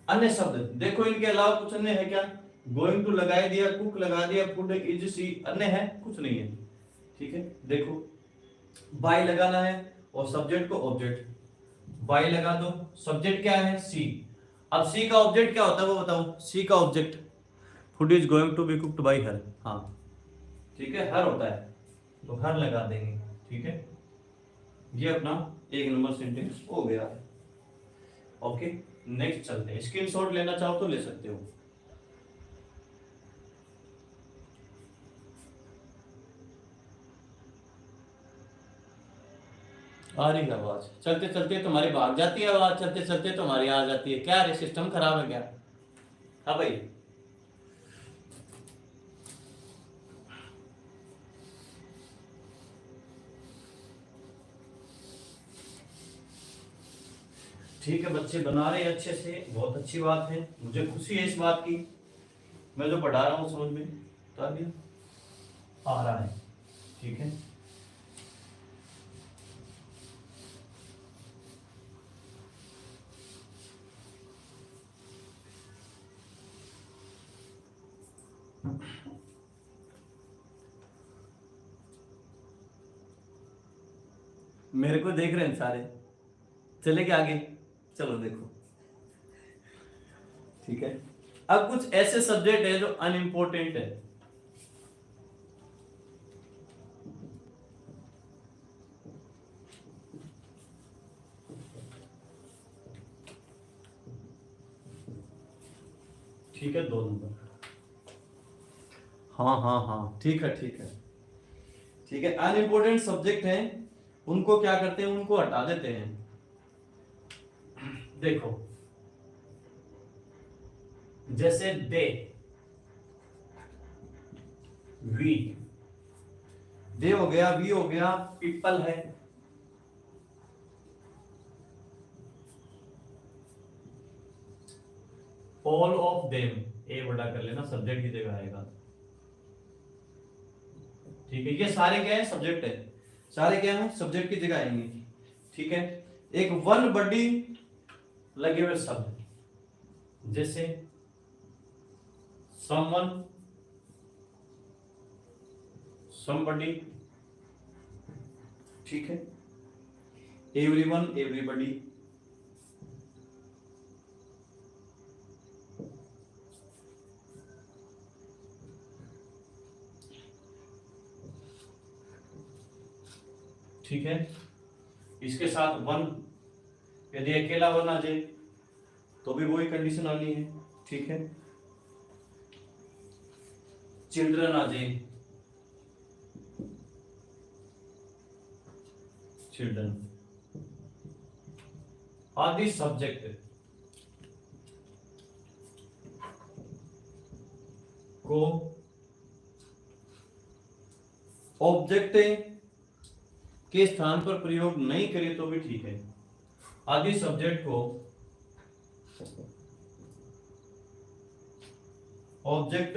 अन्य शब्द देखो, इनके अलावा कुछ अन्य है क्या, गोइंग टू लगा दिया, कुक लगा दिया, फूड इज सी, अन्य है कुछ नहीं है। ठीक है, देखो बाय लगाना है, और सब्जेक्ट को ऑब्जेक्ट, बाय लगा दो, सब्जेक्ट क्या है, सी। अब सी का ऑब्जेक्ट क्या होता है वो बताओ, सी का object, food is going to be cooked by her. हाँ ठीक है, हर होता है, तो हर लगा देंगे। ठीक है, ये अपना एक नंबर सेंटेंस हो गया है। ओके, नेक्स्ट चलते हैं। स्क्रीनशॉट लेना चाहो तो ले सकते हो। आ रही है आवाज, चलते चलते तुम्हारी भाग जाती है आवाज, चलते चलते तुम्हारी आ जाती है, क्या रे सिस्टम खराब है क्या? हाँ भाई, ठीक है, बच्चे बना रहे हैं अच्छे से, बहुत अच्छी बात है, मुझे खुशी है इस बात की। मैं जो पढ़ा रहा हूँ समझ में तो आ रहा है। ठीक है, मेरे को देख रहे हैं सारे, चले के आगे, चलो देखो। ठीक है, अब कुछ ऐसे सब्जेक्ट है जो अनइम्पोर्टेंट है। ठीक है, 2 नंबर। हाँ हाँ हाँ, ठीक है ठीक है ठीक है। अनइम्पोर्टेंट सब्जेक्ट हैं, उनको क्या करते हैं, उनको हटा देते हैं। देखो जैसे दे, वी, दे हो गया, वी हो गया, पीपल है, ऑल ऑफ देम, ए बड़ा कर लेना, सब्जेक्ट की जगह आएगा। ठीक है, ये सारे क्या है, सब्जेक्ट है, सारे क्या है, सब्जेक्ट की जगह आएंगे। ठीक है, एक वन बडी लगे हुए शब्द, जैसे समवन, समबडी, ठीक है, एवरीवन, एवरीबडी, ठीक है। इसके साथ वन, यदि अकेला वन आ जाए तो भी वही कंडीशन आनी है। ठीक है, चिल्ड्रन आ जाए, चिल्ड्रन, आदि सब्जेक्ट को ऑब्जेक्ट के स्थान पर प्रयोग नहीं करे तो भी ठीक है। आदि सब्जेक्ट को ऑब्जेक्ट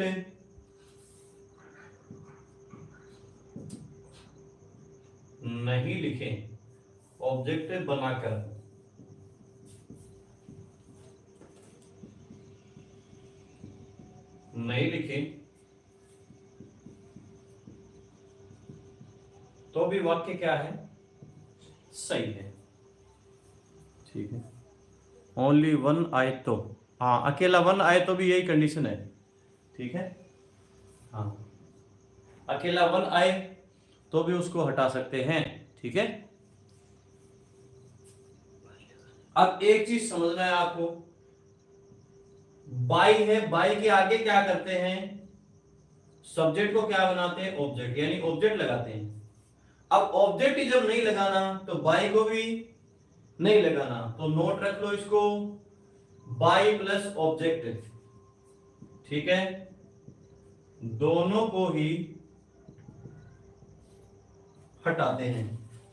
नहीं लिखे, ऑब्जेक्ट बनाकर नहीं लिखे तो भी वाक्य क्या है, सही है। ठीक है, ओनली वन आए तो, हाँ अकेला वन आए तो भी यही कंडीशन है। ठीक है, हाँ अकेला वन आए तो भी उसको हटा सकते हैं। ठीक है, अब एक चीज समझना है आपको, बाई है, बाई के आगे क्या करते हैं, सब्जेक्ट को क्या बनाते हैं, ऑब्जेक्ट, यानी ऑब्जेक्ट लगाते हैं। अब ऑब्जेक्ट ही जब नहीं लगाना तो बाई को भी नहीं लगाना, तो नोट रख लो इसको, बाई प्लस ऑब्जेक्ट, ठीक है, दोनों को ही हटाते हैं।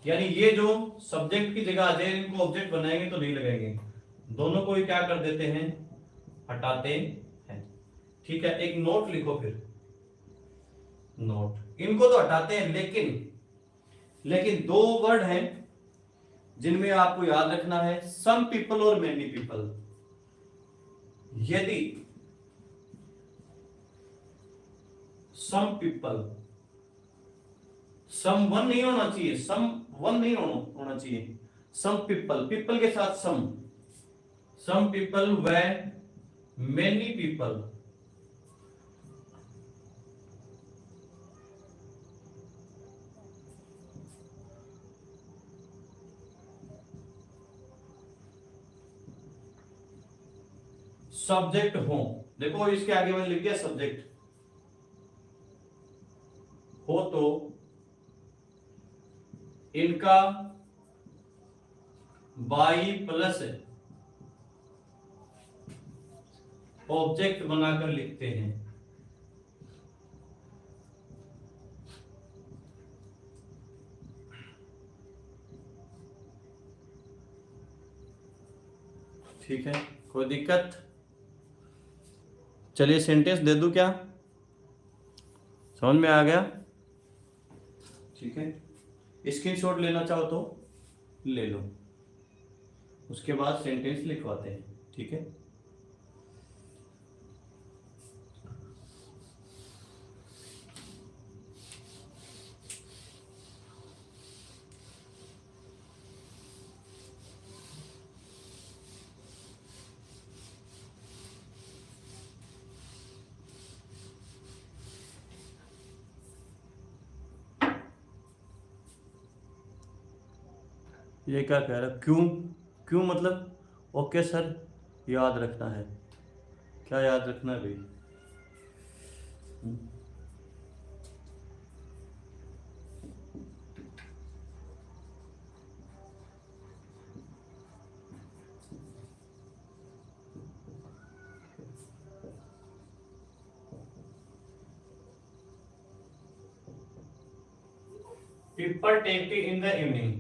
यानी ये जो सब्जेक्ट की जगह आ जाए, इनको ऑब्जेक्ट बनाएंगे तो नहीं लगाएंगे, दोनों को ही क्या कर देते हैं, हटाते हैं। ठीक है, एक नोट लिखो फिर, नोट, इनको तो हटाते हैं, लेकिन 2 वर्ड हैं जिनमें आपको याद रखना है, सम पीपल और मेनी पीपल। यदि सम पीपल, सम वन नहीं होना चाहिए, सम वन नहीं होना चाहिए, सम पीपल, पीपल के साथ सम पीपल व मेनी पीपल, सब्जेक्ट हो, देखो इसके आगे मैंने लिख दिया सब्जेक्ट हो, तो इनका बाई प्लस ऑब्जेक्ट बनाकर लिखते हैं। ठीक है, कोई दिक्कत? चलिए सेंटेंस दे दूं क्या, समझ में आ गया? ठीक है, स्क्रीनशॉट लेना चाहो तो ले लो, उसके बाद सेंटेंस लिखवाते हैं। ठीक है, ये क्या कह रहा है, क्यों, क्यों मतलब, ओके सर, याद रखना है क्या याद रखना है भाई? People take tea in the evening.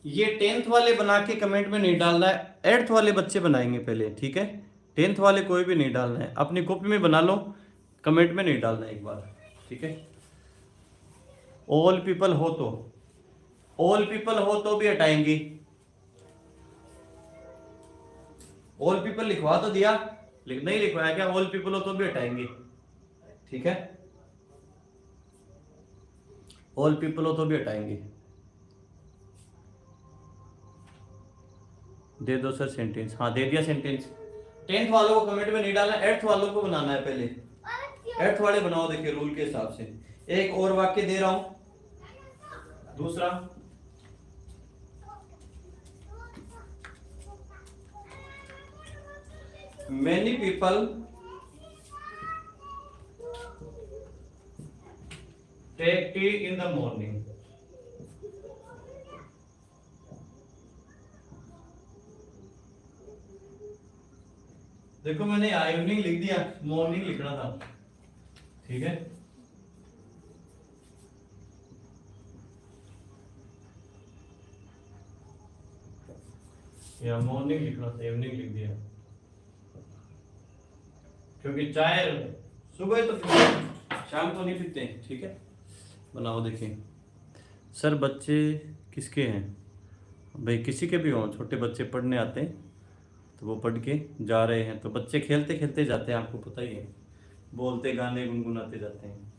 ये 10th वाले बना के कमेंट में नहीं डालना है, 8th वाले बच्चे बनाएंगे पहले, ठीक है? 10th वाले कोई भी नहीं डालना है, अपनी कॉपी में बना लो, कमेंट में नहीं डालना है एक बार, ठीक है? ऑल पीपल हो तो, ऑल पीपल हो तो भी हटाएंगी। ऑल पीपल लिखवा तो दिया, नहीं लिखवाया क्या? ऑल पीपल हो तो भी हटाएंगे, ठीक है? ऑल पीपल हो तो भी हटाएंगे। दे दो सर सेंटेंस। हाँ दे दिया सेंटेंस। 10th वालों को कमेंट में नहीं डालना, 8th वालों को बनाना है पहले। 8th वाले बनाओ, देखिए रूल के हिसाब से। एक और वाक्य दे रहा हूं, दूसरा, many people take tea in the morning। देखो मैंने इवनिंग लिख दिया, मॉर्निंग लिखना था, ठीक है? या मॉर्निंग लिखना था, इवनिंग लिख दिया, क्योंकि चाय सुबह तो पीते हैं, शाम को नहीं पीते हैं, ठीक है? बनाओ देखिए। सर बच्चे किसके हैं? भाई किसी के भी हों, छोटे बच्चे पढ़ने आते हैं तो वो पढ़ के जा रहे हैं, तो बच्चे खेलते खेलते जाते हैं, आपको पता ही है, बोलते गाने गुनगुनाते जाते हैं,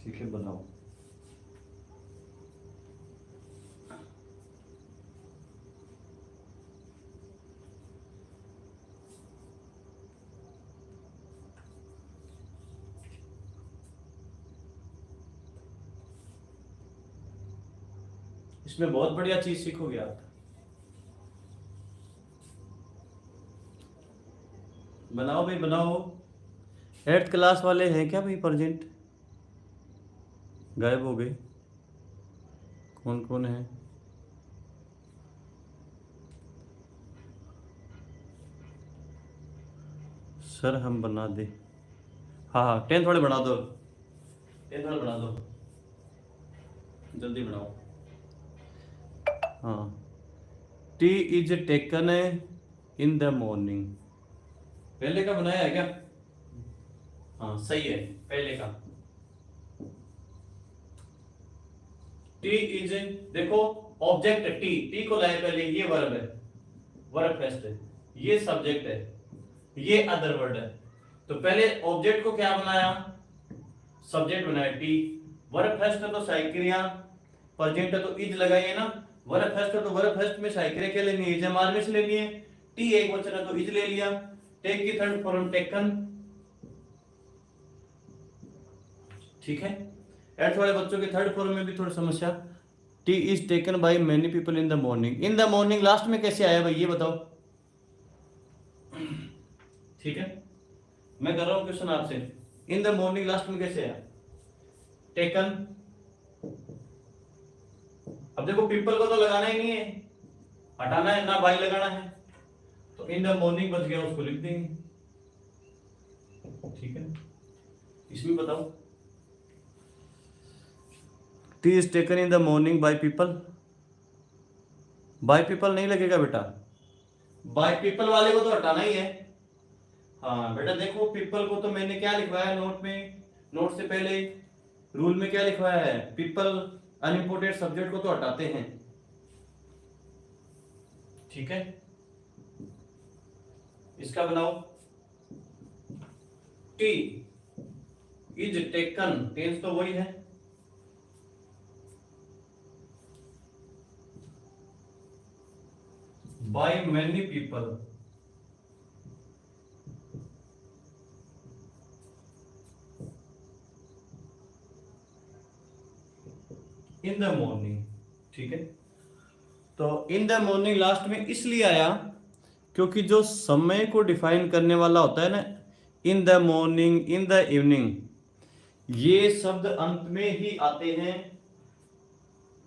ठीक है? बनाओ। इसमें बहुत बढ़िया चीज सीखोगे आप। बनाओ भाई बनाओ। 8th क्लास वाले हैं क्या भाई प्रेजेंट? गायब हो गए, कौन कौन है? सर हम बना दे। हाँ हाँ 10th वाले बना दो, 10th वाले बना दो, जल्दी बनाओ। हाँ, T is taken in the morning, पहले का बनाया है क्या? हाँ सही है, पहले का। टी इज, देखो ऑब्जेक्ट टी, टी को लाए पहले, ये वर्ब है, वर्ब फेस्ट है, ये सब्जेक्ट है, ये अदर वर्ड है, तो पहले ऑब्जेक्ट को क्या बनाया? सब्जेक्ट बनाया टी। वर्ब फेस्ट है तो साइक्रिया, प्रेजेंट है तो इज लगाइए ना, वर्ब फेस्ट है तो वर्ब फेस्ट में साइक्रिया क्या लेनी है? इज एमआर में से लेनी है। टी एक वचन है तो इज ले लिया। टेक की थर्ड फॉर्म टेकन, ठीक है? 8th वाले बच्चों के थर्ड फॉर्म में भी थोड़ी समस्या। T is taken by many people in the morning, in the morning last में कैसे आया भाई ये बताओ, ठीक है? मैं कर रहा हूं क्वेश्चन आपसे, इन द मॉर्निंग लास्ट में कैसे आया? टेकन। अब देखो पीपल को तो लगाना ही नहीं है, हटाना है ना, बाई लगाना है, तो इन द मॉर्निंग बच गया, उसको लिख देंगे, ठीक है? इसमें बताओ, T is taken in the morning by people, by people नहीं लगेगा बेटा, बाय पीपल वाले को तो हटाना ही है। हाँ बेटा देखो पीपल को तो मैंने क्या लिखवाया नोट में, नोट से पहले रूल में क्या लिखवाया है? पीपल अनइम्पोर्टेंट सब्जेक्ट को तो हटाते हैं, ठीक है? इसका बनाओ, टी इज टेकन, टेंस तो वही है, by many people in the morning, ठीक है? तो इन द मॉर्निंग लास्ट में इसलिए आया क्योंकि जो समय को डिफाइन करने वाला होता है ना, in the morning, in the evening, ये शब्द अंत में ही आते हैं,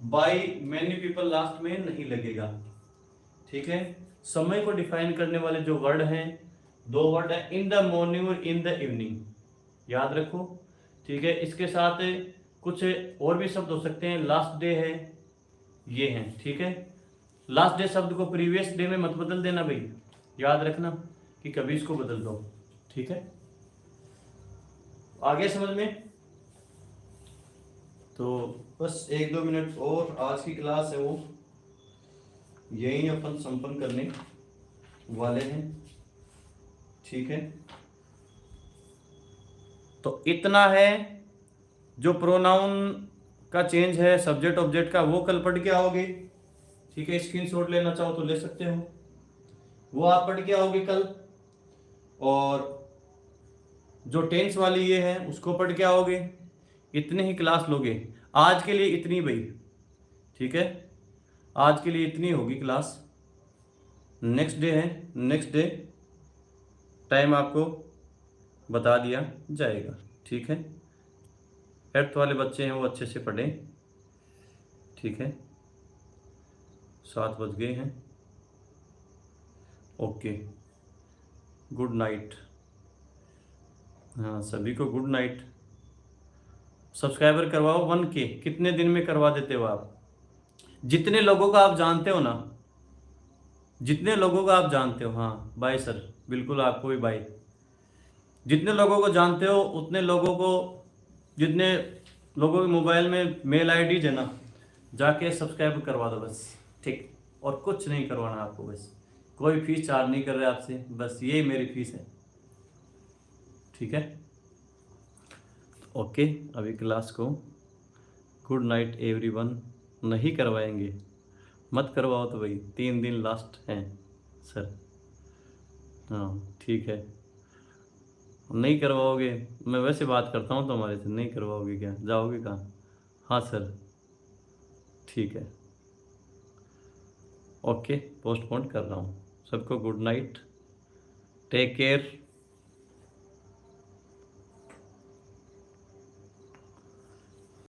बाय मेनी पीपल लास्ट में नहीं लगेगा। ठीक है, समय को डिफाइन करने वाले जो वर्ड हैं, दो वर्ड है, इन द मॉर्निंग और इन द इवनिंग, याद रखो। ठीक है, इसके साथ कुछ और भी शब्द हो सकते हैं, लास्ट डे है, ये हैं। ठीक है, लास्ट डे शब्द को प्रीवियस डे में मत बदल देना भाई, याद रखना कि कभी इसको बदल दो। ठीक है, आगे समझ में? तो बस 1-2 मिनट और, आज की क्लास है वो यही अपन संपन्न करने वाले हैं। ठीक है, तो इतना है। जो प्रोनाउन का चेंज है सब्जेक्ट ऑब्जेक्ट का, वो कल पढ़ के आओगे। ठीक है, स्क्रीनशॉट लेना चाहो तो ले सकते हो, वो आप पढ़ के आओगे कल। और जो टेंस वाली ये है उसको पढ़ के आओगे। इतने ही क्लास लोगे आज के लिए, इतनी भाई। ठीक है, आज के लिए इतनी होगी क्लास। नेक्स्ट डे है, नेक्स्ट डे टाइम आपको बता दिया जाएगा। ठीक है, 8th वाले बच्चे हैं वो अच्छे से पढ़ें। ठीक है, 7 बज गए हैं। Okay, good night. हाँ, सभी को गुड नाइट। सब्सक्राइबर करवाओ 1K, कितने दिन में करवा देते हो आप? जितने लोगों का आप जानते हो ना, जितने लोगों का आप जानते हो। हाँ बाय सर, बिल्कुल आपको भी बाय। जितने लोगों को जानते हो उतने लोगों को, जितने लोगों के मोबाइल में मेल आईडी है ना, जाके सब्सक्राइब करवा दो बस। ठीक, और कुछ नहीं करवाना आपको, बस कोई फीस चार्ज नहीं कर रहे आपसे, बस यही मेरी फीस है। ठीक है, ओके, अभी क्लास को गुड नाइट एवरीवन नहीं करवाएंगे, मत करवाओ तो भाई, 3 दिन लास्ट हैं सर। हाँ ठीक है, नहीं करवाओगे, मैं वैसे बात करता हूँ तुम्हारे से, नहीं करवाओगे क्या, जाओगे कहाँ? हाँ सर, ठीक है, ओके, पोस्टपोन कर रहा हूँ। सबको गुड नाइट, टेक केयर।